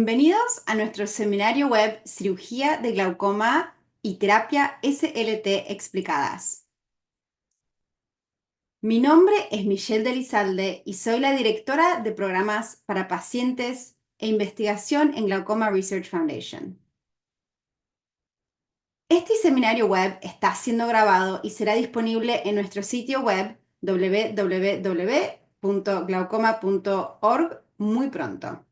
Bienvenidos a nuestro seminario web Cirugía de Glaucoma y Terapia SLT Explicadas. Mi nombre es Michelle Delizalde y soy la directora de programas para pacientes e investigación en Glaucoma Research Foundation. Este seminario web está siendo grabado y será disponible en nuestro sitio web www.glaucoma.org muy pronto.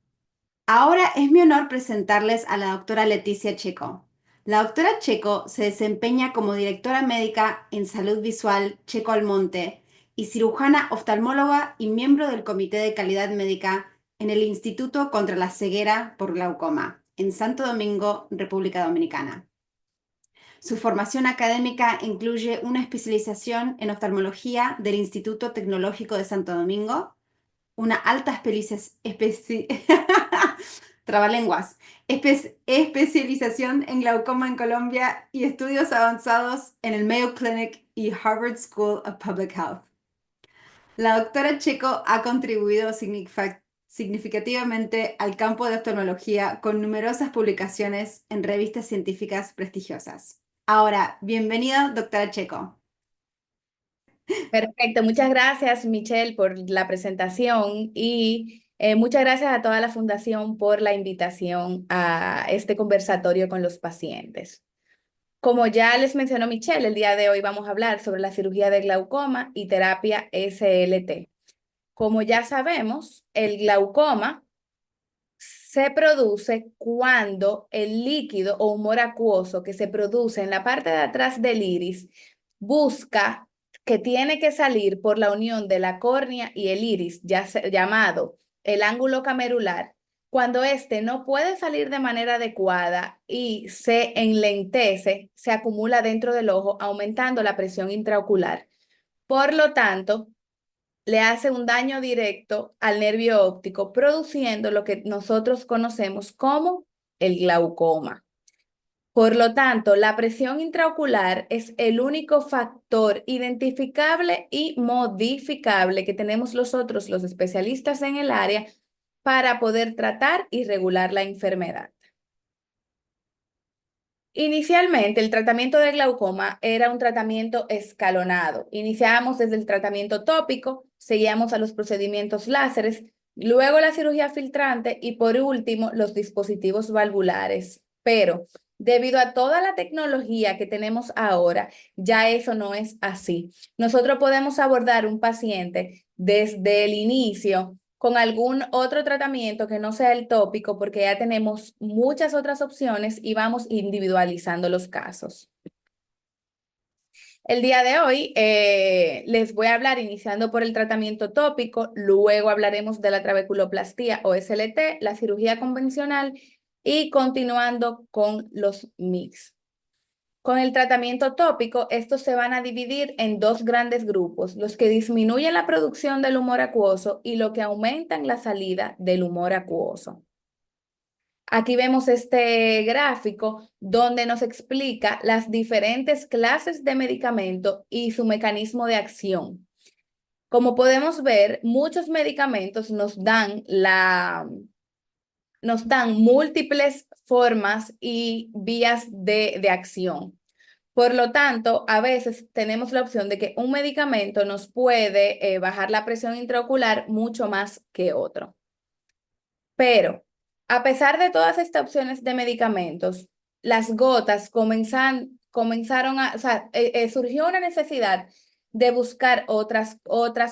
Ahora es mi honor presentarles a la doctora Leticia Checo. La doctora Checo se desempeña como directora médica en Salud Visual Checo Almonte y cirujana oftalmóloga y miembro del Comité de Calidad Médica en el Instituto contra la Ceguera por Glaucoma, en Santo Domingo, República Dominicana. Su formación académica incluye una especialización en oftalmología del Instituto Tecnológico de Santo Domingo, una alta especialización en glaucoma en Colombia y estudios avanzados en el Mayo Clinic y Harvard School of Public Health. La doctora Checo ha contribuido significativamente al campo de oftalmología con numerosas publicaciones en revistas científicas prestigiosas. Ahora, bienvenida, doctora Checo. Perfecto, muchas gracias Michelle por la presentación y muchas gracias a toda la Fundación por la invitación a este conversatorio con los pacientes. Como ya les mencionó Michelle, el día de hoy vamos a hablar sobre la cirugía de glaucoma y terapia SLT. Como ya sabemos, el glaucoma se produce cuando el líquido o humor acuoso que se produce en la parte de atrás del iris busca que tiene que salir por la unión de la córnea y el iris, llamado el ángulo camerular, cuando éste no puede salir de manera adecuada y se enlentece, se acumula dentro del ojo, aumentando la presión intraocular. Por lo tanto, le hace un daño directo al nervio óptico, produciendo lo que nosotros conocemos como el glaucoma. Por lo tanto, la presión intraocular es el único factor identificable y modificable que tenemos nosotros, los especialistas en el área, para poder tratar y regular la enfermedad. Inicialmente, el tratamiento del glaucoma era un tratamiento escalonado. Iniciábamos desde el tratamiento tópico, seguíamos a los procedimientos láseres, luego la cirugía filtrante y por último los dispositivos valvulares. Pero debido a toda la tecnología que tenemos ahora, ya eso no es así. Nosotros podemos abordar un paciente desde el inicio con algún otro tratamiento que no sea el tópico, porque ya tenemos muchas otras opciones y vamos individualizando los casos. El día de hoy les voy a hablar iniciando por el tratamiento tópico, luego hablaremos de la trabeculoplastía o SLT, la cirugía convencional y continuando con los MIGS. Con el tratamiento tópico, estos se van a dividir en dos grandes grupos, los que disminuyen la producción del humor acuoso y los que aumentan la salida del humor acuoso. Aquí vemos este gráfico donde nos explica las diferentes clases de medicamento y su mecanismo de acción. Como podemos ver, muchos medicamentos nos dan múltiples formas y vías de acción. Por lo tanto, a veces tenemos la opción de que un medicamento nos puede bajar la presión intraocular mucho más que otro. Pero, a pesar de todas estas opciones de medicamentos, las gotas comenzaron a, o sea, surgió una necesidad de buscar otras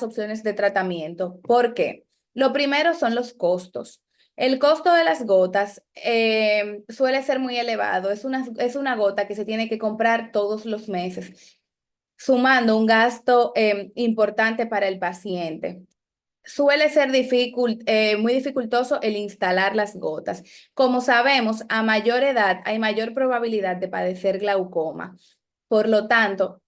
opciones de tratamiento. ¿Por qué? Lo primero son los costos. El costo de las gotas suele ser muy elevado. Es una gota que se tiene que comprar todos los meses, sumando un gasto importante para el paciente. Suele ser muy dificultoso el instalar las gotas. Como sabemos, a mayor edad hay mayor probabilidad de padecer glaucoma. Por lo tanto,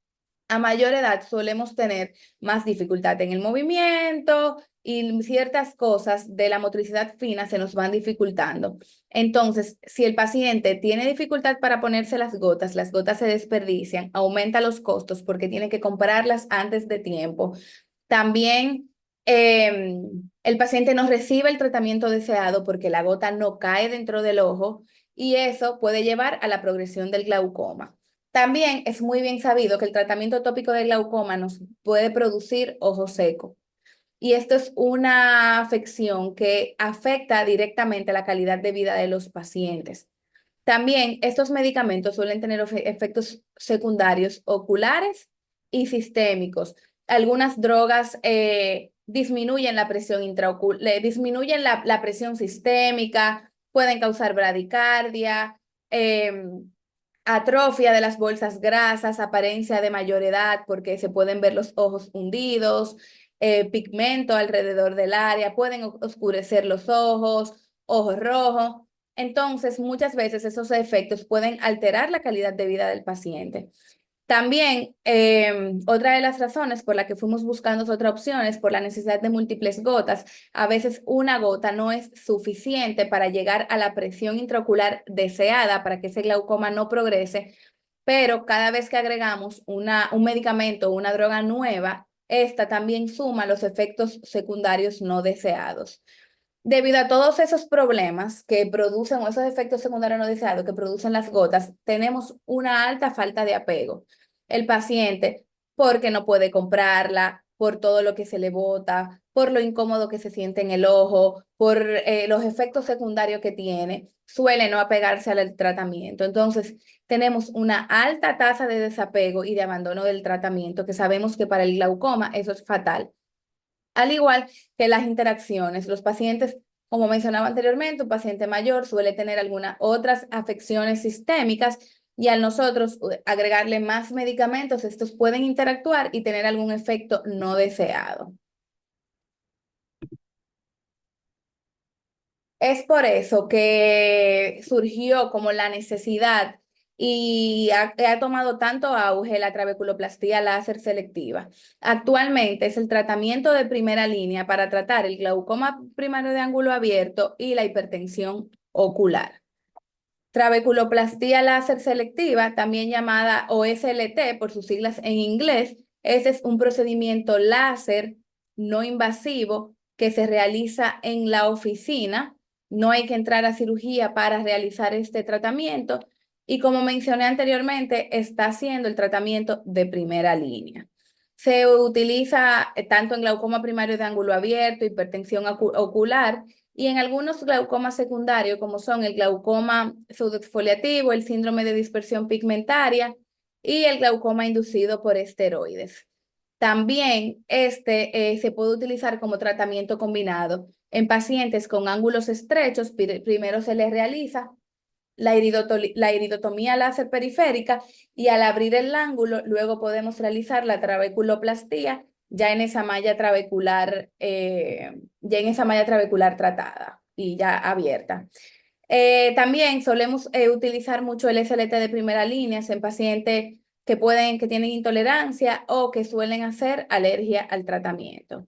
a mayor edad solemos tener más dificultad en el movimiento y ciertas cosas de la motricidad fina se nos van dificultando. Entonces, si el paciente tiene dificultad para ponerse las gotas se desperdician, aumenta los costos porque tiene que comprarlas antes de tiempo. También el paciente no recibe el tratamiento deseado porque la gota no cae dentro del ojo y eso puede llevar a la progresión del glaucoma. También es muy bien sabido que el tratamiento tópico de glaucoma nos puede producir ojo seco. Y esto es una afección que afecta directamente la calidad de vida de los pacientes. También estos medicamentos suelen tener efectos secundarios oculares y sistémicos. Algunas drogas disminuyen la presión intraocular, disminuyen la presión sistémica, pueden causar bradicardia, atrofia de las bolsas grasas, apariencia de mayor edad porque se pueden ver los ojos hundidos, pigmento alrededor del área, pueden oscurecer los ojos, ojos rojos. Entonces, muchas veces esos efectos pueden alterar la calidad de vida del paciente. También, otra de las razones por la que fuimos buscando otras opciones, por la necesidad de múltiples gotas, a veces una gota no es suficiente para llegar a la presión intraocular deseada para que ese glaucoma no progrese, pero cada vez que agregamos un medicamento o una droga nueva, esta también suma los efectos secundarios no deseados. Debido a todos esos problemas que producen, o esos efectos secundarios no deseados que producen las gotas, tenemos una alta falta de apego. El paciente, porque no puede comprarla, por todo lo que se le bota, por lo incómodo que se siente en el ojo, por los efectos secundarios que tiene, suele no apegarse al tratamiento. Entonces, tenemos una alta tasa de desapego y de abandono del tratamiento, que sabemos que para el glaucoma eso es fatal. Al igual que las interacciones, los pacientes, como mencionaba anteriormente, un paciente mayor suele tener algunas otras afecciones sistémicas y al nosotros agregarle más medicamentos, estos pueden interactuar y tener algún efecto no deseado. Es por eso que surgió como la necesidad y ha tomado tanto auge la trabeculoplastía láser selectiva. Actualmente es el tratamiento de primera línea para tratar el glaucoma primario de ángulo abierto y la hipertensión ocular. Trabeculoplastía láser selectiva, también llamada OSLT por sus siglas en inglés, ese es un procedimiento láser no invasivo que se realiza en la oficina. No hay que entrar a cirugía para realizar este tratamiento y como mencioné anteriormente, está siendo el tratamiento de primera línea. Se utiliza tanto en glaucoma primario de ángulo abierto, hipertensión ocular y en algunos glaucomas secundarios, como son el glaucoma pseudoexfoliativo, el síndrome de dispersión pigmentaria y el glaucoma inducido por esteroides. También se puede utilizar como tratamiento combinado en pacientes con ángulos estrechos. Primero se les realiza la iridotomía láser periférica y al abrir el ángulo, luego podemos realizar la trabeculoplastía ya en esa malla trabecular, tratada y ya abierta. También solemos utilizar mucho el SLT de primera línea en pacientes que tienen intolerancia o que suelen hacer alergia al tratamiento.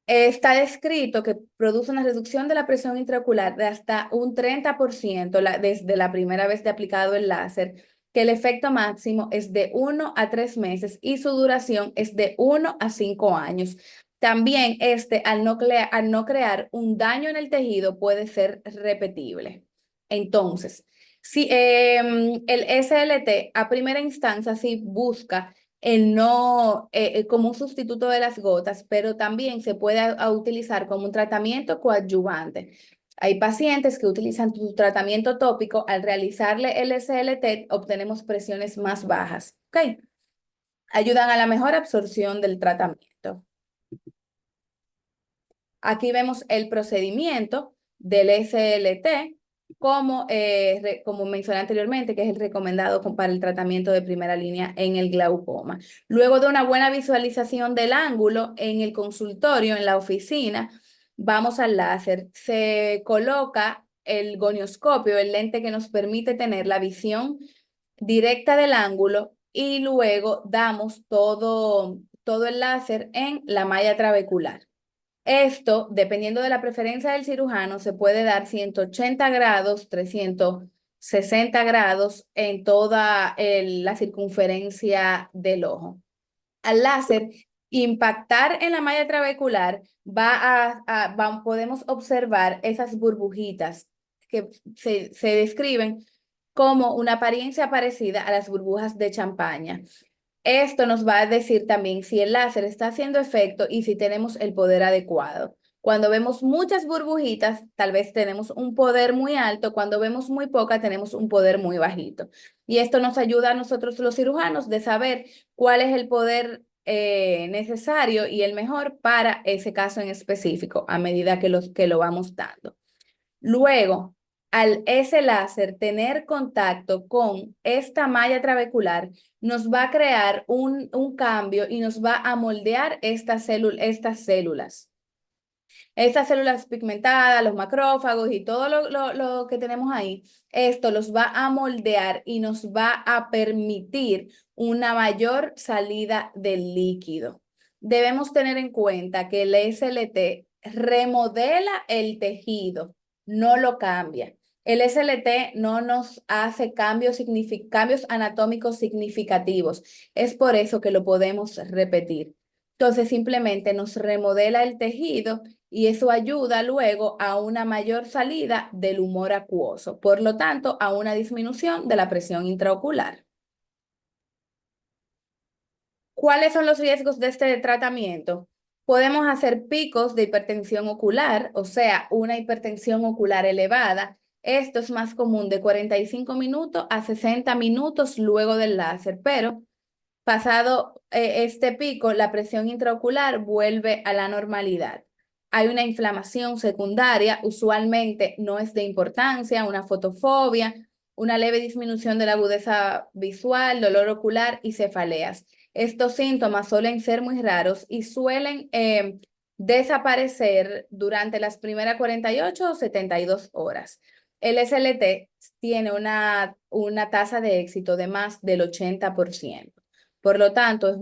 Está descrito que produce una reducción de la presión intraocular de hasta un 30% desde la primera vez de aplicado el láser, que el efecto máximo es de 1 a 3 meses y su duración es de 1 a 5 años. También al no crear un daño en el tejido, puede ser repetible. Entonces, si el SLT a primera instancia sí busca el no, como un sustituto de las gotas, pero también se puede utilizar como un tratamiento coadyuvante. Hay pacientes que utilizan su tratamiento tópico, al realizarle el SLT obtenemos presiones más bajas, ¿ok? Ayudan a la mejor absorción del tratamiento. Aquí vemos el procedimiento del SLT, como mencioné anteriormente, que es el recomendado para el tratamiento de primera línea en el glaucoma. Luego de una buena visualización del ángulo en el consultorio, en la oficina, vamos al láser. Se coloca el gonioscopio, el lente que nos permite tener la visión directa del ángulo y luego damos todo el láser en la malla trabecular. Esto, dependiendo de la preferencia del cirujano, se puede dar 180 grados, 360 grados en toda la circunferencia del ojo. Al láser impactar en la malla trabecular, podemos observar esas burbujitas que se describen como una apariencia parecida a las burbujas de champaña. Esto nos va a decir también si el láser está haciendo efecto y si tenemos el poder adecuado. Cuando vemos muchas burbujitas, tal vez tenemos un poder muy alto. Cuando vemos muy poca, tenemos un poder muy bajito. Y esto nos ayuda a nosotros los cirujanos de saber cuál es el poder necesario y el mejor para ese caso en específico a medida que lo vamos dando. Luego, al ese láser tener contacto con esta malla trabecular, nos va a crear un cambio y nos va a moldear estas células. Estas células pigmentadas, los macrófagos y todo lo que tenemos ahí, esto los va a moldear y nos va a permitir una mayor salida del líquido. Debemos tener en cuenta que el SLT remodela el tejido, no lo cambia. El SLT no nos hace cambios anatómicos significativos. Es por eso que lo podemos repetir. Entonces, simplemente nos remodela el tejido y eso ayuda luego a una mayor salida del humor acuoso, por lo tanto, a una disminución de la presión intraocular. ¿Cuáles son los riesgos de este tratamiento? Podemos hacer picos de hipertensión ocular, o sea, una hipertensión ocular elevada. Esto es más común de 45 minutos a 60 minutos luego del láser, pero pasado este pico, la presión intraocular vuelve a la normalidad. Hay una inflamación secundaria, usualmente no es de importancia, una fotofobia, una leve disminución de la agudeza visual, dolor ocular y cefaleas. Estos síntomas suelen ser muy raros y suelen desaparecer durante las primeras 48 o 72 horas. El SLT tiene una tasa de éxito de más del 80%. Por lo tanto, es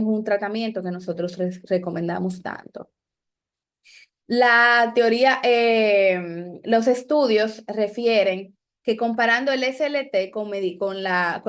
un tratamiento que nosotros recomendamos tanto. La teoría, los estudios refieren que comparando el SLT con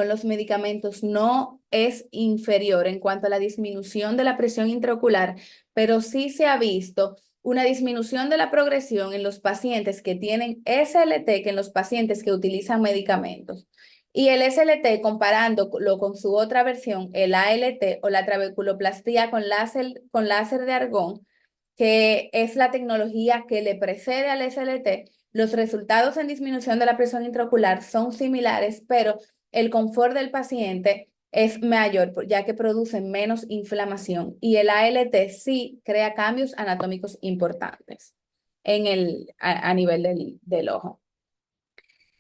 los medicamentos no es inferior en cuanto a la disminución de la presión intraocular, pero sí se ha visto una disminución de la progresión en los pacientes que tienen SLT que en los pacientes que utilizan medicamentos. Y el SLT, comparándolo con su otra versión, el ALT o la trabeculoplastía con láser de argón, que es la tecnología que le precede al SLT, los resultados en disminución de la presión intraocular son similares, pero el confort del paciente es mayor, ya que produce menos inflamación. Y el ALT sí crea cambios anatómicos importantes a nivel del ojo.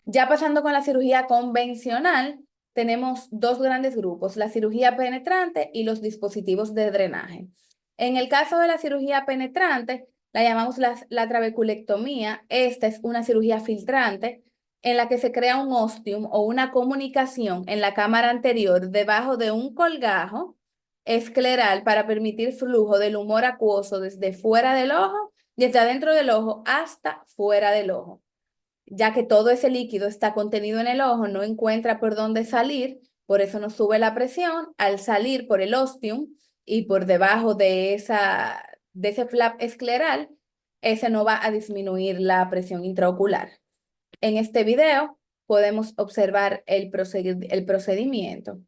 Ya pasando con la cirugía convencional, tenemos dos grandes grupos, la cirugía penetrante y los dispositivos de drenaje. En el caso de la cirugía penetrante, la llamamos la trabeculectomía. Esta es una cirugía filtrante en la que se crea un ostium o una comunicación en la cámara anterior debajo de un colgajo escleral para permitir flujo del humor acuoso desde fuera del ojo, desde adentro del ojo hasta fuera del ojo, ya que todo ese líquido está contenido en el ojo, no encuentra por dónde salir, por eso nos sube la presión. Al salir por el ostium y por debajo de ese flap escleral, ese no va a disminuir la presión intraocular. En este video podemos observar el procedimiento.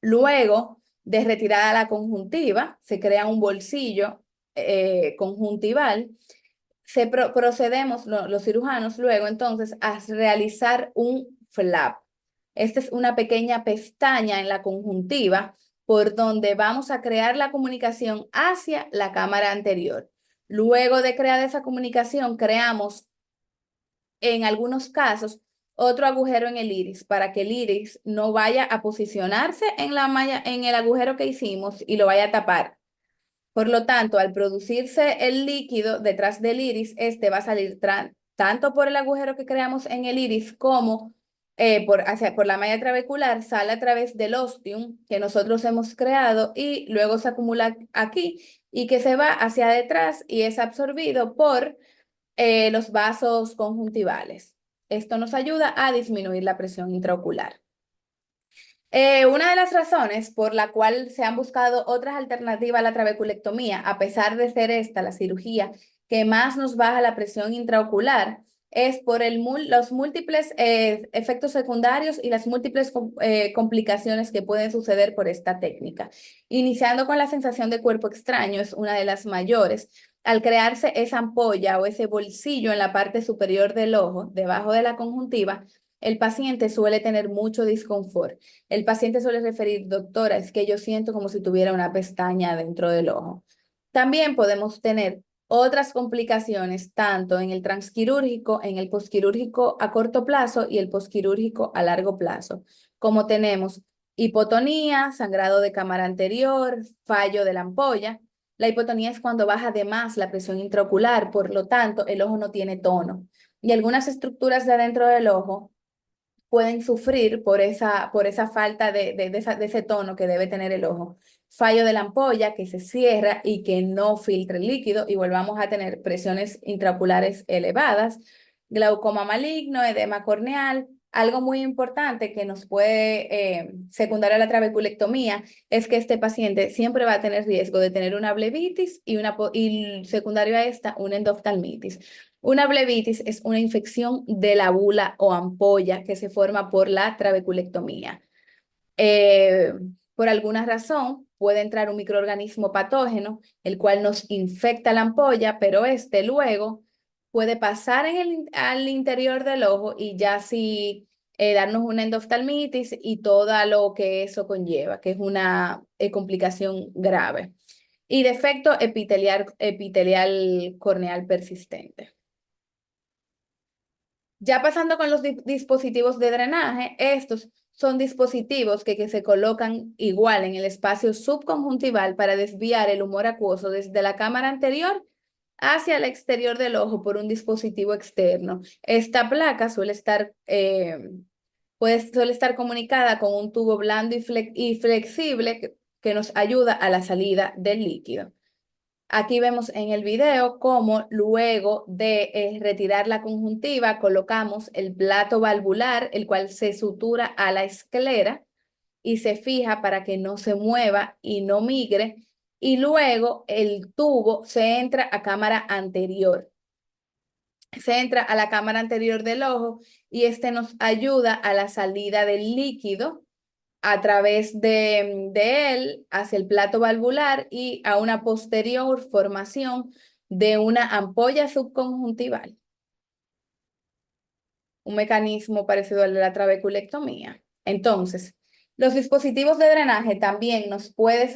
Luego de retirada la conjuntiva, se crea un bolsillo conjuntival. Procedemos los cirujanos luego entonces a realizar un flap. Esta es una pequeña pestaña en la conjuntiva por donde vamos a crear la comunicación hacia la cámara anterior. Luego de crear esa comunicación, creamos en algunos casos otro agujero en el iris para que el iris no vaya a posicionarse en la malla, en el agujero que hicimos y lo vaya a tapar. Por lo tanto, al producirse el líquido detrás del iris, este va a salir tanto por el agujero que creamos en el iris como por la malla trabecular, sale a través del ostium que nosotros hemos creado y luego se acumula aquí y que se va hacia detrás y es absorbido por los vasos conjuntivales. Esto nos ayuda a disminuir la presión intraocular. Una de las razones por la cual se han buscado otras alternativas a la trabeculectomía, a pesar de ser esta la cirugía que más nos baja la presión intraocular, es por los múltiples efectos secundarios y las múltiples complicaciones que pueden suceder por esta técnica. Iniciando con la sensación de cuerpo extraño, es una de las mayores. Al crearse esa ampolla o ese bolsillo en la parte superior del ojo, debajo de la conjuntiva, el paciente suele tener mucho disconfort. El paciente suele referir, doctora, es que yo siento como si tuviera una pestaña dentro del ojo. También podemos tener otras complicaciones, tanto en el transquirúrgico, en el posquirúrgico a corto plazo y el posquirúrgico a largo plazo, como tenemos hipotonía, sangrado de cámara anterior, fallo de la ampolla. La hipotonía es cuando baja de más la presión intraocular, por lo tanto, el ojo no tiene tono. Y algunas estructuras de adentro del ojo pueden sufrir por esa falta de ese tono que debe tener el ojo. Fallo de la ampolla que se cierra y que no filtre el líquido y volvamos a tener presiones intraoculares elevadas, glaucoma maligno, edema corneal. Algo muy importante que nos puede secundar a la trabeculectomía es que este paciente siempre va a tener riesgo de tener una blebitis y secundario a esta, una endoftalmitis. Una blebitis es una infección de la bula o ampolla que se forma por la trabeculectomía. Eh, por alguna razón puede entrar un microorganismo patógeno, el cual nos infecta la ampolla, pero este luego puede pasar al interior del ojo y ya sí darnos una endoftalmitis y todo lo que eso conlleva, que es una complicación grave. Y defecto epitelial corneal persistente. Ya pasando con los dispositivos de drenaje, estos son dispositivos que se colocan igual en el espacio subconjuntival para desviar el humor acuoso desde la cámara anterior hacia el exterior del ojo por un dispositivo externo. Esta placa suele estar comunicada con un tubo blando y flexible que nos ayuda a la salida del líquido. Aquí vemos en el video cómo luego de retirar la conjuntiva colocamos el plato valvular, el cual se sutura a la esclera y se fija para que no se mueva y no migre. Y luego el tubo se entra a cámara anterior. Se entra a la cámara anterior del ojo y este nos ayuda a la salida del líquido a través de él hacia el plato valvular y a una posterior formación de una ampolla subconjuntival, un mecanismo parecido al de la trabeculectomía. Entonces, los dispositivos de drenaje también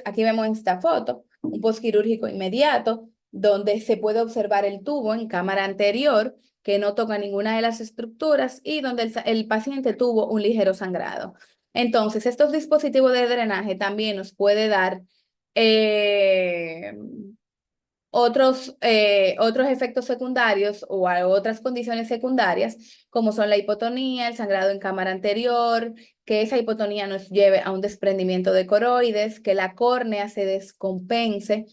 aquí vemos en esta foto, un postquirúrgico inmediato, donde se puede observar el tubo en cámara anterior, que no toca ninguna de las estructuras y donde el paciente tuvo un ligero sangrado. Entonces, estos dispositivos de drenaje también nos puede dar eh, otros efectos secundarios o a otras condiciones secundarias, como son la hipotonía, el sangrado en cámara anterior, que esa hipotonía nos lleve a un desprendimiento de coroides, que la córnea se descompense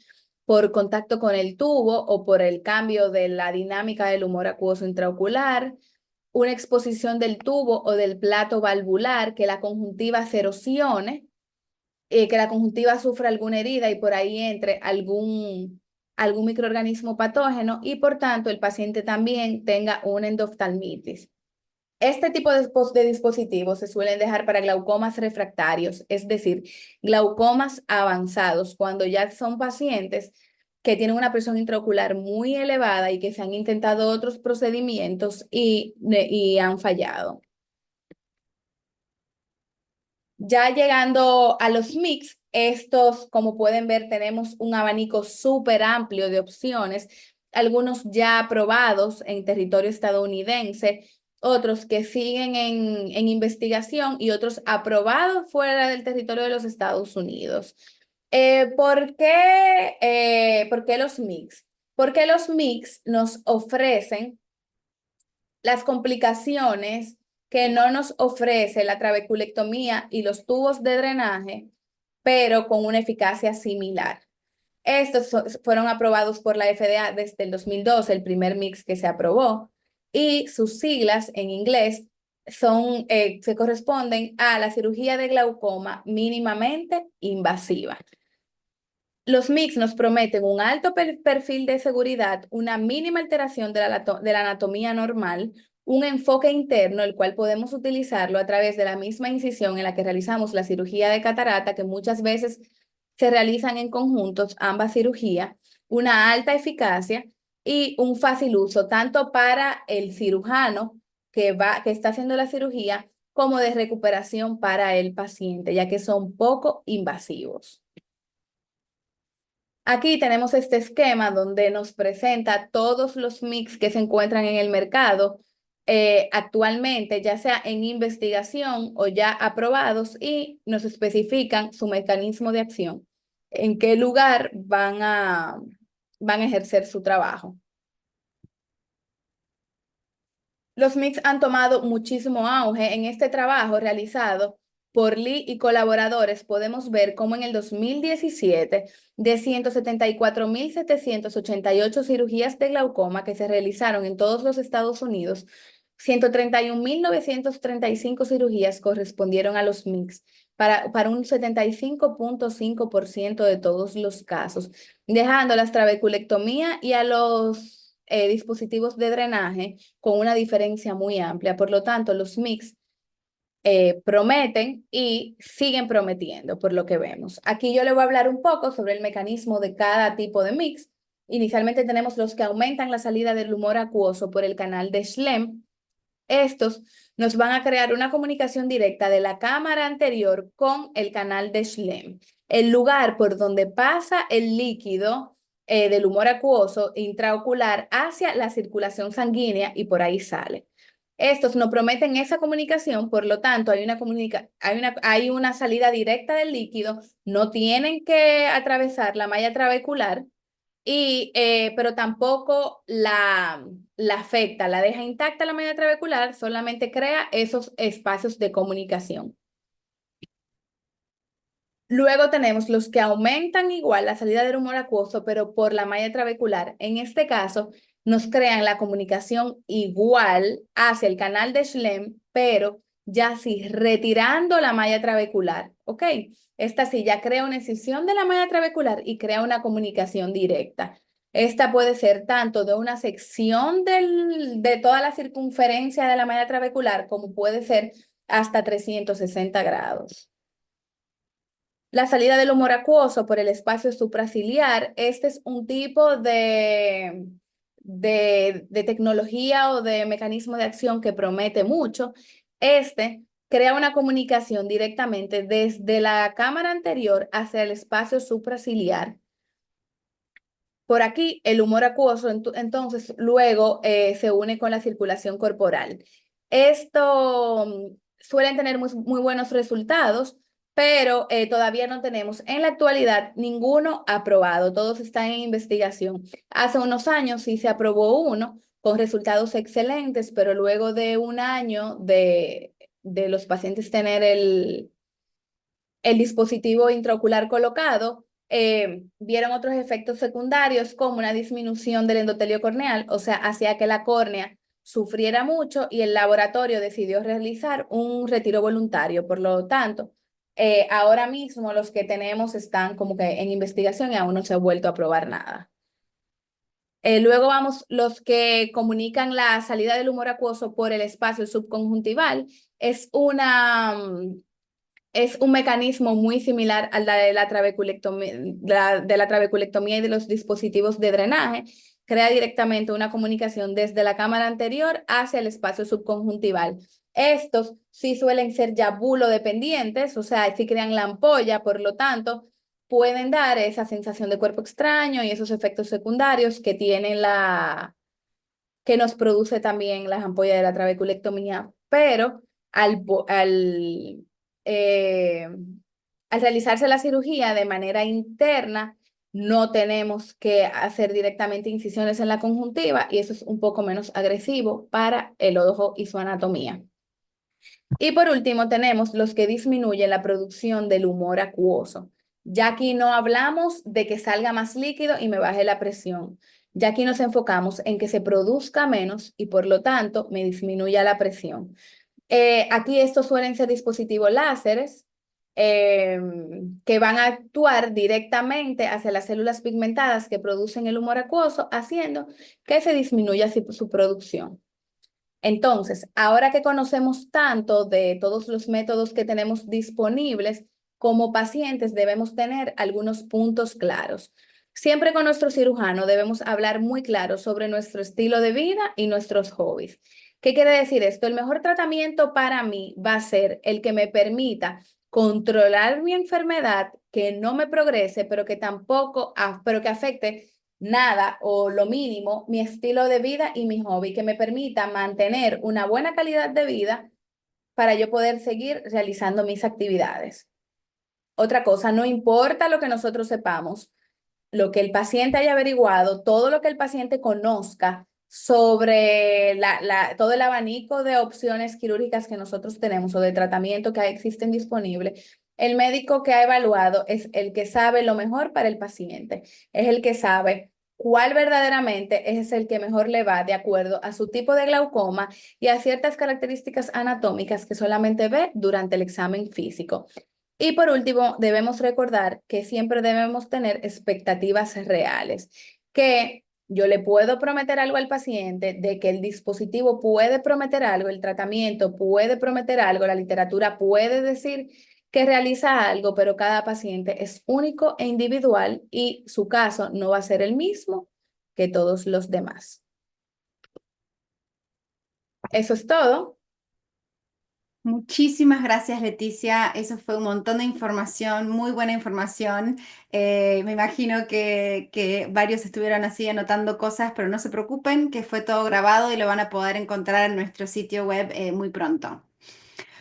por contacto con el tubo o por el cambio de la dinámica del humor acuoso intraocular, una exposición del tubo o del plato valvular, que la conjuntiva se erosione, que la conjuntiva sufra alguna herida y por ahí entre algún microorganismo patógeno y por tanto el paciente también tenga una endoftalmitis. Este tipo de dispositivos se suelen dejar para glaucomas refractarios, es decir, glaucomas avanzados, cuando ya son pacientes que tienen una presión intraocular muy elevada y que se han intentado otros procedimientos y han fallado. Ya llegando a los mix, estos, como pueden ver, tenemos un abanico súper amplio de opciones, algunos ya aprobados en territorio estadounidense, otros que siguen en investigación y otros aprobados fuera del territorio de los Estados Unidos. ¿Por qué los mix? Porque los mix nos ofrecen las complicaciones que no nos ofrece la trabeculectomía y los tubos de drenaje, pero con una eficacia similar. Estos fueron aprobados por la FDA desde el 2012, el primer mix que se aprobó, y sus siglas en inglés se corresponden a la cirugía de glaucoma mínimamente invasiva. Los MICS nos prometen un alto perfil de seguridad, una mínima alteración de la anatomía normal, un enfoque interno, el cual podemos utilizarlo a través de la misma incisión en la que realizamos la cirugía de catarata, que muchas veces se realizan en conjuntos, ambas cirugías, una alta eficacia y un fácil uso, tanto para el cirujano que está haciendo la cirugía, como de recuperación para el paciente, ya que son poco invasivos. Aquí tenemos este esquema donde nos presenta todos los mix que se encuentran en el mercado actualmente, ya sea en investigación o ya aprobados, y nos especifican su mecanismo de acción, en qué lugar van a ejercer su trabajo. Los MICs han tomado muchísimo auge en este trabajo realizado por Lee y colaboradores. Podemos ver cómo en el 2017, de 174.788 cirugías de glaucoma que se realizaron en todos los Estados Unidos, 131.935 cirugías correspondieron a los MICs para un 75.5% de todos los casos, dejando la trabeculectomía y a los dispositivos de drenaje con una diferencia muy amplia. Por lo tanto, los MICs prometen y siguen prometiendo por lo que vemos. Aquí yo le voy a hablar un poco sobre el mecanismo de cada tipo de MICs. Inicialmente tenemos los que aumentan la salida del humor acuoso por el canal de Schlemm. Estos nos van a crear una comunicación directa de la cámara anterior con el canal de Schlemm, el lugar por donde pasa el líquido del humor acuoso intraocular hacia la circulación sanguínea y por ahí sale. Estos nos prometen esa comunicación, por lo tanto, hay una salida directa del líquido, no tienen que atravesar la malla trabecular, pero tampoco la afecta, la deja intacta la malla trabecular, solamente crea esos espacios de comunicación. Luego tenemos los que aumentan igual la salida del humor acuoso, pero por la malla trabecular. En este caso, nos crean la comunicación igual hacia el canal de Schlemm, pero ya sí retirando la malla trabecular. ¿Ok? Esta sí ya crea una escisión de la malla trabecular y crea una comunicación directa. Esta puede ser tanto de una sección de toda la circunferencia de la malla trabecular, como puede ser hasta 360 grados. La salida del humor acuoso por el espacio supraciliar, este es un tipo de tecnología o de mecanismo de acción que promete mucho. Este crea una comunicación directamente desde la cámara anterior hacia el espacio supraciliar. Por aquí, el humor acuoso, entonces, luego se une con la circulación corporal. Esto suelen tener muy buenos resultados, pero todavía no tenemos en la actualidad ninguno aprobado. Todos están en investigación. Hace unos años sí se aprobó uno con resultados excelentes, pero luego de un año de los pacientes tener el dispositivo intraocular colocado, vieron otros efectos secundarios como una disminución del endotelio corneal, o sea, hacía que la córnea sufriera mucho y el laboratorio decidió realizar un retiro voluntario. Por lo tanto, ahora mismo los que tenemos están como que en investigación y aún no se ha vuelto a probar nada. Luego vamos los que comunican la salida del humor acuoso por el espacio subconjuntival. Es un mecanismo muy similar al de la trabeculectomía, de la trabeculectomía y de los dispositivos de drenaje. Crea directamente una comunicación desde la cámara anterior hacia el espacio subconjuntival. Estos sí suelen ser ya bulodependientes, o sea, sí crean la ampolla, por lo tanto, pueden dar esa sensación de cuerpo extraño y esos efectos secundarios que tienen que nos produce también las ampollas de la trabeculectomía, pero al, eh, al realizarse la cirugía de manera interna, no tenemos que hacer directamente incisiones en la conjuntiva y eso es un poco menos agresivo para el ojo y su anatomía. Y por último tenemos los que disminuyen la producción del humor acuoso. Ya aquí no hablamos de que salga más líquido y me baje la presión. Ya aquí nos enfocamos en que se produzca menos y por lo tanto me disminuya la presión. Aquí estos suelen ser dispositivos láseres eh, que van a actuar directamente hacia las células pigmentadas que producen el humor acuoso, haciendo que se disminuya su producción. Entonces, ahora que conocemos tanto de todos los métodos que tenemos disponibles, como pacientes debemos tener algunos puntos claros. Siempre con nuestro cirujano debemos hablar muy claro sobre nuestro estilo de vida y nuestros hobbies. ¿Qué quiere decir esto? El mejor tratamiento para mí va a ser el que me permita controlar mi enfermedad, que no me progrese, pero que tampoco, pero que afecte nada o lo mínimo mi estilo de vida y mi hobby, que me permita mantener una buena calidad de vida para yo poder seguir realizando mis actividades. Otra cosa, no importa lo que nosotros sepamos, lo que el paciente haya averiguado, todo lo que el paciente conozca sobre todo el abanico de opciones quirúrgicas que nosotros tenemos o de tratamiento que existen disponibles, el médico que ha evaluado es el que sabe lo mejor para el paciente, es el que sabe cuál verdaderamente es el que mejor le va de acuerdo a su tipo de glaucoma y a ciertas características anatómicas que solamente ve durante el examen físico. Y por último, debemos recordar que siempre debemos tener expectativas reales, que yo le puedo prometer algo al paciente de que el dispositivo puede prometer algo, el tratamiento puede prometer algo, la literatura puede decir que realiza algo, pero cada paciente es único e individual y su caso no va a ser el mismo que todos los demás. Eso es todo. Muchísimas gracias, Leticia. Eso fue un montón de información, muy buena información. Me imagino que varios estuvieron así anotando cosas, pero no se preocupen, que fue todo grabado y lo van a poder encontrar en nuestro sitio web muy pronto.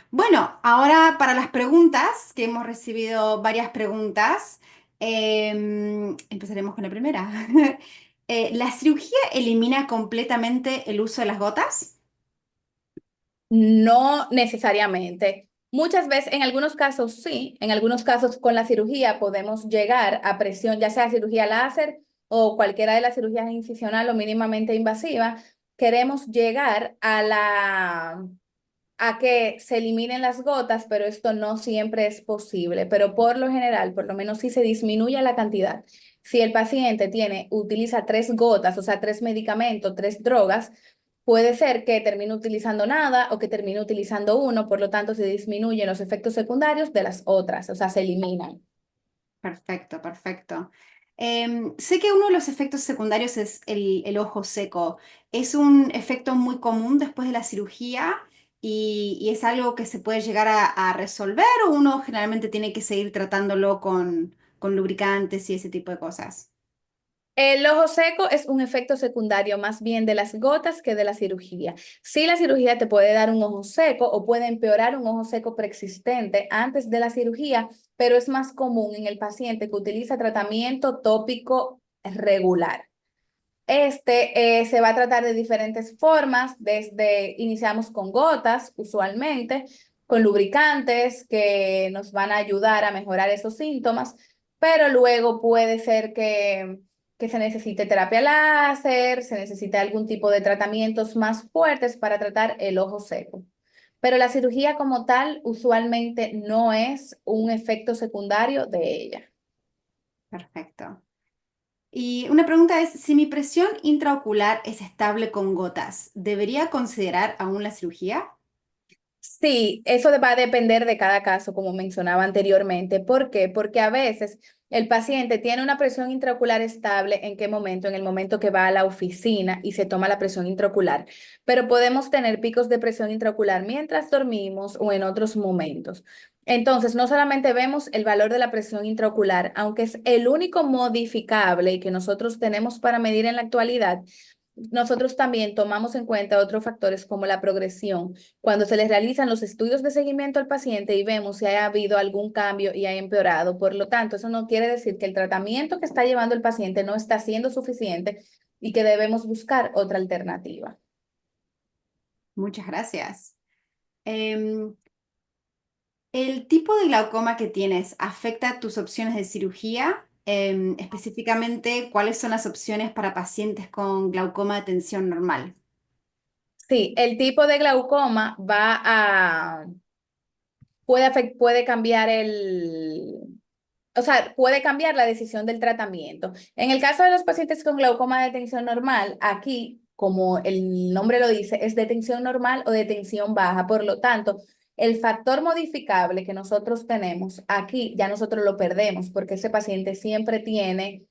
Bueno, ahora para las preguntas, que hemos recibido varias preguntas, empezaremos con la primera. ¿La cirugía elimina completamente el uso de las gotas? No necesariamente. Muchas veces, en algunos casos sí, en algunos casos con la cirugía podemos llegar a presión, ya sea cirugía láser o cualquiera de las cirugías incisional o mínimamente invasiva, queremos llegar a que se eliminen las gotas, pero esto no siempre es posible. Pero por lo general, por lo menos si se disminuye la cantidad. Si el paciente utiliza 3 gotas, o sea, 3 medicamentos, 3 drogas, puede ser que termine utilizando nada o que termine utilizando uno, por lo tanto se disminuyen los efectos secundarios de las otras, o sea, se eliminan. Perfecto, perfecto. Sé que uno de los efectos secundarios es el ojo seco. Es un efecto muy común después de la cirugía y es algo que se puede llegar a resolver o uno generalmente tiene que seguir tratándolo con lubricantes y ese tipo de cosas. El ojo seco es un efecto secundario más bien de las gotas que de la cirugía. Sí, la cirugía te puede dar un ojo seco o puede empeorar un ojo seco preexistente antes de la cirugía, pero es más común en el paciente que utiliza tratamiento tópico regular. Se va a tratar de diferentes formas, desde iniciamos con gotas, usualmente, con lubricantes que nos van a ayudar a mejorar esos síntomas, pero luego puede ser que se necesite terapia láser, se necesite algún tipo de tratamientos más fuertes para tratar el ojo seco. Pero la cirugía como tal usualmente no es un efecto secundario de ella. Perfecto. Y una pregunta es, si mi presión intraocular es estable con gotas, ¿debería considerar aún la cirugía? Sí, eso va a depender de cada caso, como mencionaba anteriormente. ¿Por qué? Porque a veces el paciente tiene una presión intraocular estable. ¿En qué momento? En el momento que va a la oficina y se toma la presión intraocular. Pero podemos tener picos de presión intraocular mientras dormimos o en otros momentos. Entonces, no solamente vemos el valor de la presión intraocular, aunque es el único modificable que nosotros tenemos para medir en la actualidad. Nosotros también tomamos en cuenta otros factores como la progresión cuando se les realizan los estudios de seguimiento al paciente y vemos si ha habido algún cambio y ha empeorado. Por lo tanto, eso no quiere decir que el tratamiento que está llevando el paciente no está siendo suficiente y que debemos buscar otra alternativa. Muchas gracias. Em, ¿El tipo de glaucoma que tienes afecta tus opciones de cirugía? Específicamente, ¿cuáles son las opciones para pacientes con glaucoma de tensión normal? Sí, el tipo de glaucoma puede cambiar o sea, puede cambiar la decisión del tratamiento. En el caso de los pacientes con glaucoma de tensión normal, aquí, como el nombre lo dice, es de tensión normal o de tensión baja. Por lo tanto, el factor modificable que nosotros tenemos aquí, ya nosotros lo perdemos porque ese paciente siempre tiene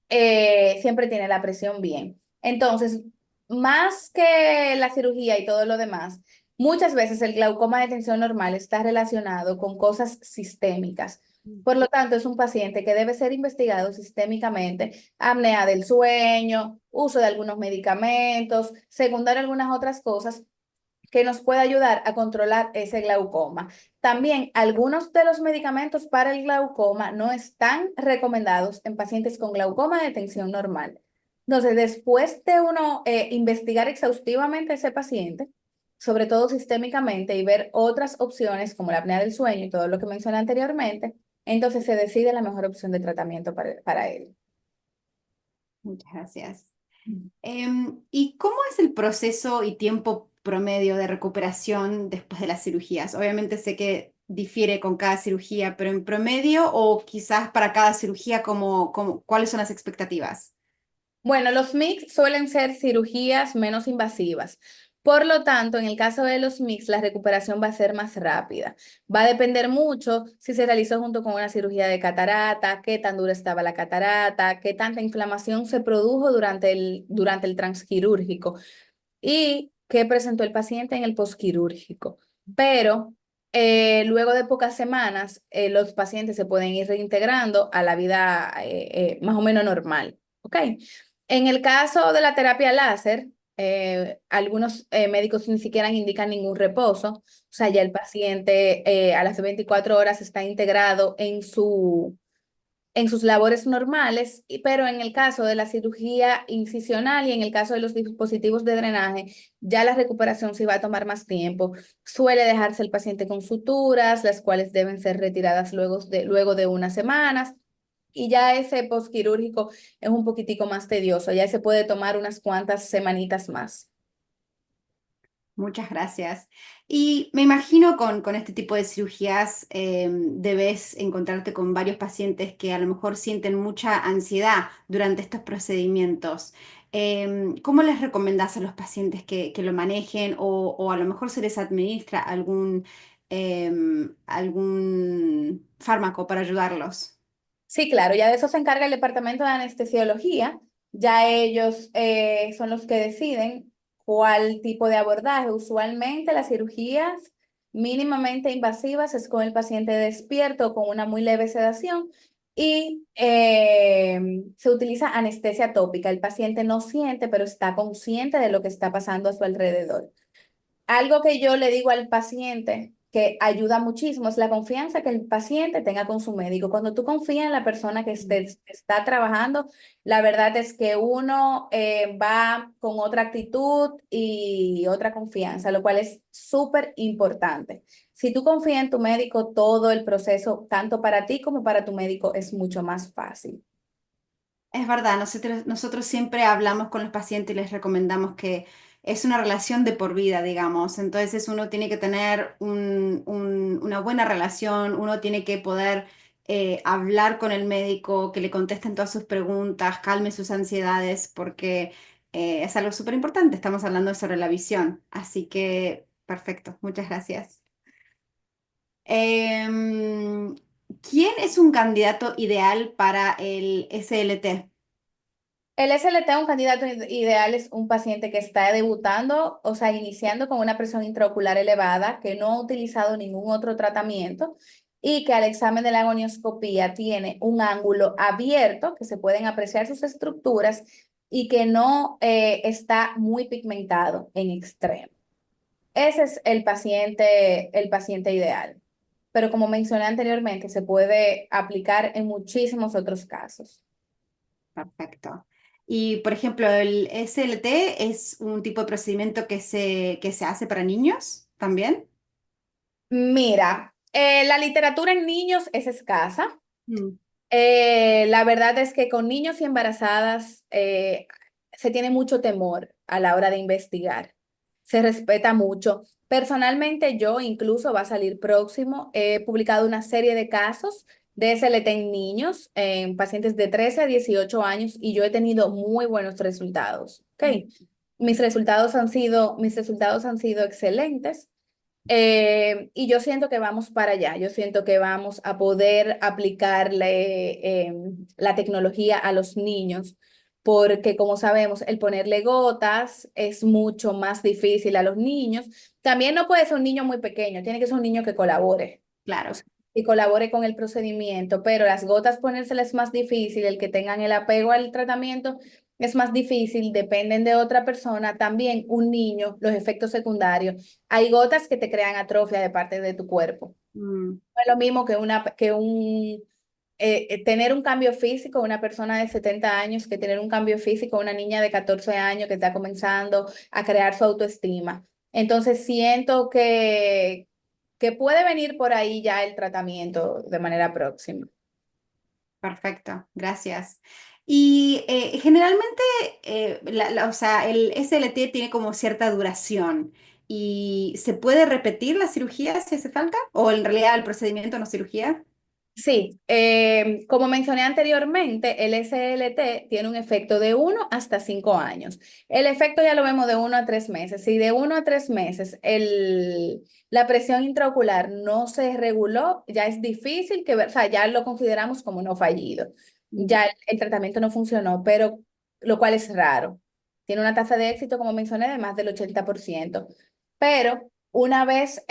la presión bien. Entonces, más que la cirugía y todo lo demás, muchas veces el glaucoma de tensión normal está relacionado con cosas sistémicas. Por lo tanto, es un paciente que debe ser investigado sistémicamente, apnea del sueño, uso de algunos medicamentos, secundar algunas otras cosas que nos puede ayudar a controlar ese glaucoma. También algunos de los medicamentos para el glaucoma no están recomendados en pacientes con glaucoma de tensión normal. Entonces, después de uno investigar exhaustivamente a ese paciente, sobre todo sistémicamente, y ver otras opciones como la apnea del sueño y todo lo que mencioné anteriormente, entonces se decide la mejor opción de tratamiento para él. Muchas gracias. ¿Y cómo es el proceso y tiempo promedio de recuperación después de las cirugías? Obviamente sé que difiere con cada cirugía, pero en promedio o quizás para cada cirugía, ¿cuáles son las expectativas? Bueno, los MICS suelen ser cirugías menos invasivas. Por lo tanto, en el caso de los MICS, la recuperación va a ser más rápida. Va a depender mucho si se realizó junto con una cirugía de catarata, qué tan dura estaba la catarata, qué tanta inflamación se produjo durante el transquirúrgico y qué presentó el paciente en el posquirúrgico. Pero luego de pocas semanas, los pacientes se pueden ir reintegrando a la vida más o menos normal. ¿Ok? En el caso de la terapia láser, algunos médicos ni siquiera indican ningún reposo, o sea, ya el paciente a las 24 horas está integrado en sus labores normales, pero en el caso de la cirugía incisional y en el caso de los dispositivos de drenaje, ya la recuperación sí va a tomar más tiempo. Suele dejarse el paciente con suturas, las cuales deben ser retiradas luego de unas semanas. Y ya ese posquirúrgico es un poquitico más tedioso, ya se puede tomar unas cuantas semanitas más. Muchas gracias. Y me imagino con este tipo de cirugías debes encontrarte con varios pacientes que a lo mejor sienten mucha ansiedad durante estos procedimientos. ¿Cómo les recomendás a los pacientes que lo manejen o a lo mejor se les administra algún fármaco para ayudarlos? Sí, claro, ya de eso se encarga el departamento de anestesiología. Ya ellos son los que deciden cuál tipo de abordaje. Usualmente las cirugías mínimamente invasivas es con el paciente despierto con una muy leve sedación y se utiliza anestesia tópica. El paciente no siente, pero está consciente de lo que está pasando a su alrededor. Algo que yo le digo al paciente que ayuda muchísimo es la confianza que el paciente tenga con su médico. Cuando tú confías en la persona que está trabajando, la verdad es que uno va con otra actitud y otra confianza, lo cual es súper importante. Si tú confías en tu médico, todo el proceso, tanto para ti como para tu médico, es mucho más fácil. Es verdad, nosotros siempre hablamos con los pacientes y les recomendamos que es una relación de por vida, digamos. Entonces uno tiene que tener una buena relación, uno tiene que poder hablar con el médico, que le contesten todas sus preguntas, calme sus ansiedades, porque es algo súper importante. Estamos hablando sobre la visión. Así que, perfecto, muchas gracias. Em, ¿Quién es un candidato ideal para el SLT? El SLT, un candidato ideal, es un paciente que está debutando, o sea, iniciando con una presión intraocular elevada, que no ha utilizado ningún otro tratamiento y que al examen de la gonioscopía tiene un ángulo abierto, que se pueden apreciar sus estructuras y que no está muy pigmentado en extremo. Ese es el paciente ideal. Pero como mencioné anteriormente, se puede aplicar en muchísimos otros casos. Perfecto. Y, por ejemplo, el SLT es un tipo de procedimiento que se hace para niños también. Mira, la literatura en niños es escasa. Mm. La verdad es que con niños y embarazadas se tiene mucho temor a la hora de investigar. se respeta mucho. Personalmente, yo incluso va a salir próximo, he publicado una serie de casos de SLT en niños, en pacientes de 13 a 18 años, y yo he tenido muy buenos resultados. ¿Ok? Mis resultados han sido excelentes. Y yo siento que vamos para allá, yo siento que vamos a poder aplicarle la tecnología a los niños, porque como sabemos, el ponerle gotas es mucho más difícil a los niños. También no puede ser un niño muy pequeño, tiene que ser un niño que colabore, o Claro. sea, y colabore con el procedimiento, pero las gotas ponérselas es más difícil, el que tengan el apego al tratamiento es más difícil, dependen de otra persona. También un niño, los efectos secundarios. Hay gotas que te crean atrofia de parte de tu cuerpo. Mm, No es lo mismo que tener un cambio físico, una persona de 70 años, que tener un cambio físico, una niña de 14 años que está comenzando a crear su autoestima. Entonces siento que puede venir por ahí ya el tratamiento de manera próxima. perfecto, gracias. Y generalmente, o sea, el SLT tiene como cierta duración. ¿Y se puede repetir la cirugía si hace falta? ¿O en realidad el procedimiento no es cirugía? Sí, como mencioné anteriormente, el SLT tiene un efecto de 1 hasta 5 años. El efecto ya lo vemos de 1 a 3 meses. Si de 1 a 3 meses la presión intraocular no se reguló, ya es difícil o sea, ya lo consideramos como no fallido. Mm. Ya el tratamiento no funcionó, pero lo cual es raro. Tiene una tasa de éxito, como mencioné, de más del 80%. Pero una vez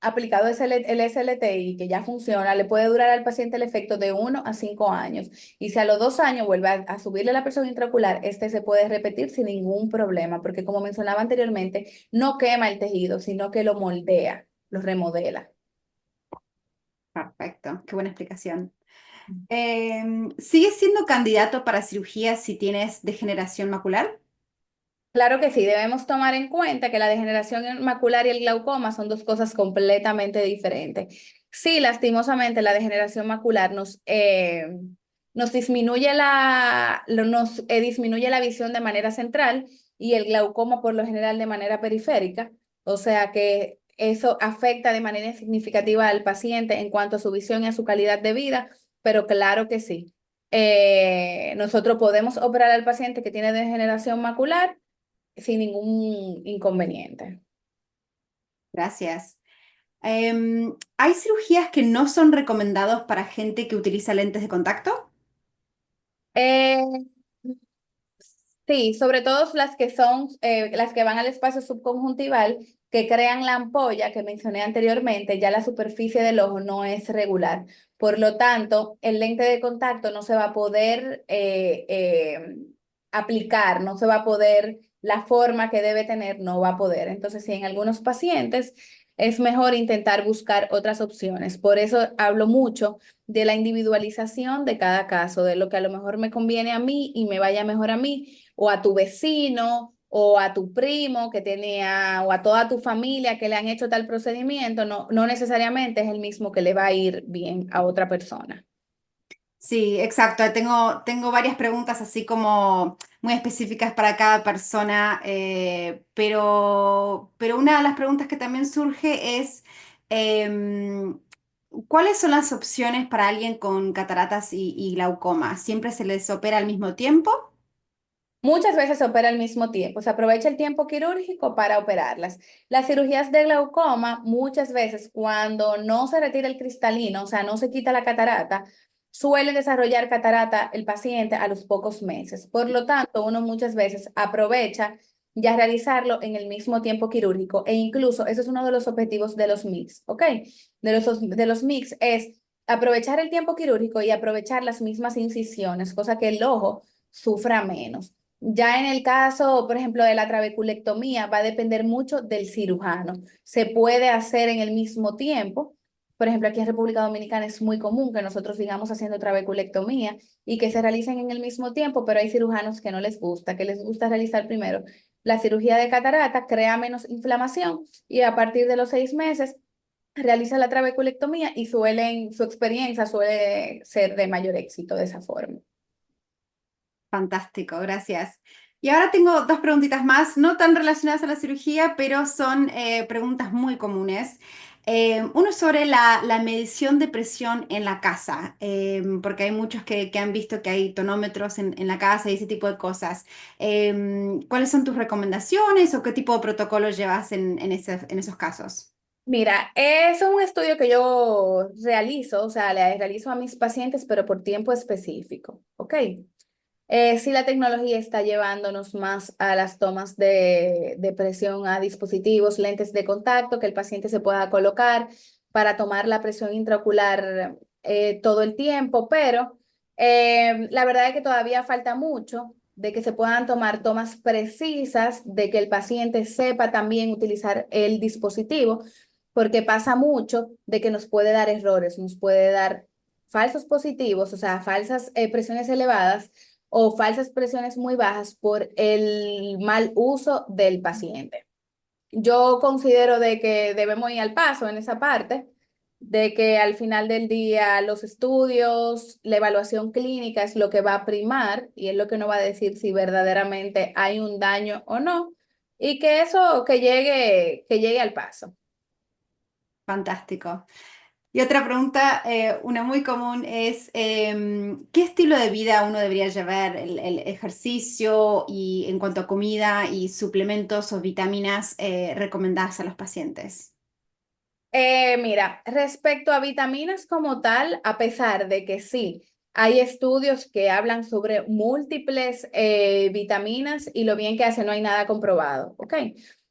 aplicado el SLTI, que ya funciona, le puede durar al paciente el efecto de 1 a 5 años. Y si a los 2 años vuelve a subirle la presión intraocular, este se puede repetir sin ningún problema, porque como mencionaba anteriormente, no quema el tejido, sino que lo moldea, lo remodela. Perfecto, qué buena explicación. ¿Sigues siendo candidato para cirugía si tienes degeneración macular? Claro que sí, debemos tomar en cuenta que la degeneración macular y el glaucoma son dos cosas completamente diferentes. Sí, lastimosamente la degeneración macular nos disminuye disminuye la visión de manera central y el glaucoma por lo general de manera periférica, o sea que eso afecta de manera significativa al paciente en cuanto a su visión y a su calidad de vida, pero claro que sí. Nosotros podemos operar al paciente que tiene degeneración macular sin ningún inconveniente. Gracias. ¿Hay cirugías que no son recomendados para gente que utiliza lentes de contacto? Eh, sí, sobre todo las que son, las que van al espacio subconjuntival, que crean la ampolla que mencioné anteriormente, ya la superficie del ojo no es regular. Por lo tanto, el lente de contacto no se va a poder aplicar, no se va a poder, la forma que debe tener no va a poder. Entonces, sí, en algunos pacientes es mejor intentar buscar otras opciones. Por eso hablo mucho de la individualización de cada caso, de lo que a lo mejor me conviene a mí y me vaya mejor a mí, o a tu vecino, o a tu primo o a toda tu familia que le han hecho tal procedimiento, no, no necesariamente es el mismo que le va a ir bien a otra persona. Sí, exacto. Tengo varias preguntas así como muy específicas para cada persona, pero una de las preguntas que también surge es, em, ¿cuáles son las opciones para alguien con cataratas y glaucoma? ¿Siempre se les opera al mismo tiempo? Muchas veces se opera al mismo tiempo, se aprovecha el tiempo quirúrgico para operarlas. Las cirugías de glaucoma, muchas veces cuando no se retira el cristalino, o sea, no se quita la catarata, suele desarrollar catarata el paciente a los pocos meses. Por lo tanto, uno muchas veces aprovecha ya realizarlo en el mismo tiempo quirúrgico e incluso eso es uno de los objetivos de los MIGS, ¿ok? De los MIGS es aprovechar el tiempo quirúrgico y aprovechar las mismas incisiones, cosa que el ojo sufra menos. Ya en el caso, por ejemplo, de la trabeculectomía, va a depender mucho del cirujano. Se puede hacer en el mismo tiempo. Por ejemplo, aquí en República Dominicana es muy común que nosotros sigamos haciendo trabeculectomía y que se realicen en el mismo tiempo, pero hay cirujanos que no les gusta, que les gusta realizar primero la cirugía de catarata, crea menos inflamación y a partir de los 6 meses realiza la trabeculectomía y su experiencia suele ser de mayor éxito de esa forma. Fantástico, gracias. Y ahora tengo dos preguntitas más, no tan relacionadas a la cirugía, pero son preguntas muy comunes. Uno es sobre la medición de presión en la casa, porque hay muchos que han visto que hay tonómetros en la casa y ese tipo de cosas. ¿Cuáles son tus recomendaciones o qué tipo de protocolo llevas en esos casos? Mira, es un estudio que yo realizo, o sea, le realizo a mis pacientes, pero por tiempo específico, ¿ok? Sí, la tecnología está llevándonos más a las tomas de presión a dispositivos, lentes de contacto que el paciente se pueda colocar para tomar la presión intraocular todo el tiempo, pero la verdad es que todavía falta mucho de que se puedan tomar tomas precisas, de que el paciente sepa también utilizar el dispositivo, porque pasa mucho de que nos puede dar errores, nos puede dar falsos positivos, o sea, falsas presiones elevadas o falsas presiones muy bajas por el mal uso del paciente. Yo considero de que debemos ir al paso en esa parte, de que al final del día los estudios, la evaluación clínica es lo que va a primar y es lo que nos va a decir si verdaderamente hay un daño o no, y que eso que llegue al paso. Fantástico. Y otra pregunta, una muy común es, ¿qué estilo de vida uno debería llevar? El ejercicio y en cuanto a comida y suplementos o vitaminas recomendadas a los pacientes. Mira, respecto a vitaminas como tal, a pesar de que sí, hay estudios que hablan sobre múltiples vitaminas y lo bien que hace, no hay nada comprobado, ¿ok?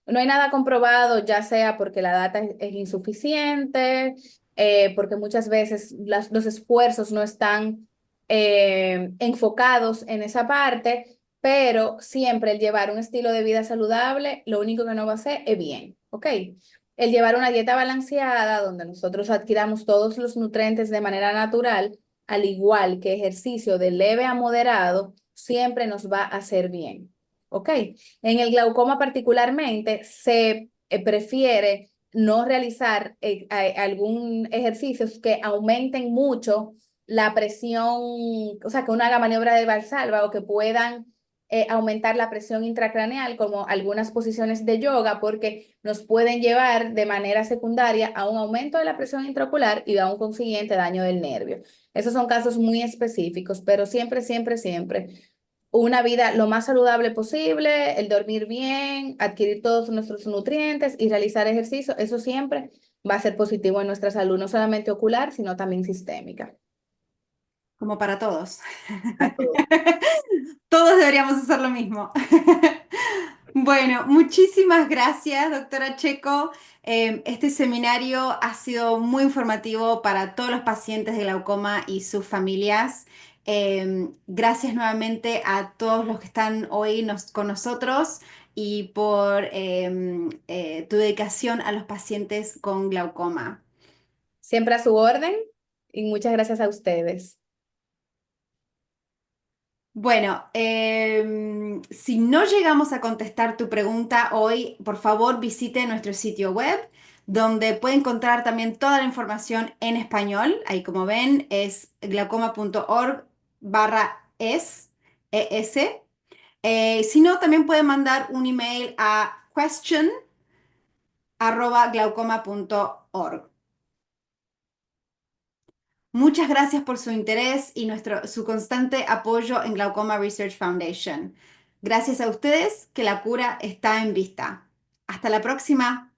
No hay nada comprobado, ya sea porque la data es insuficiente, porque muchas veces los esfuerzos no están enfocados en esa parte, pero siempre el llevar un estilo de vida saludable, lo único que no va a hacer es bien, ¿ok? El llevar una dieta balanceada, donde nosotros adquiramos todos los nutrientes de manera natural, al igual que ejercicio de leve a moderado, siempre nos va a hacer bien. ¿Ok? En el glaucoma particularmente se prefiere no realizar algún ejercicio que aumenten mucho la presión, o sea, que uno haga maniobra de Valsalva o que puedan aumentar la presión intracraneal, como algunas posiciones de yoga, porque nos pueden llevar de manera secundaria a un aumento de la presión intraocular y a un consiguiente daño del nervio. Esos son casos muy específicos, pero siempre, siempre, siempre una vida lo más saludable posible, el dormir bien, adquirir todos nuestros nutrientes y realizar ejercicio, eso siempre va a ser positivo en nuestra salud, no solamente ocular, sino también sistémica. Como para todos. A todos. Todos deberíamos hacer lo mismo. Bueno, muchísimas gracias, doctora Checo. Este seminario ha sido muy informativo para todos los pacientes de glaucoma y sus familias. Gracias nuevamente a todos los que están hoy con nosotros y por tu dedicación a los pacientes con glaucoma. Siempre a su orden y muchas gracias a ustedes. Bueno, si no llegamos a contestar tu pregunta hoy, por favor visite nuestro sitio web donde puede encontrar también toda la información en español. Ahí como ven es glaucoma.org/es. Si no, también puede mandar un email a question@glaucoma.org. Muchas gracias por su interés y su constante apoyo en Glaucoma Research Foundation. Gracias a ustedes que la cura está en vista. Hasta la próxima.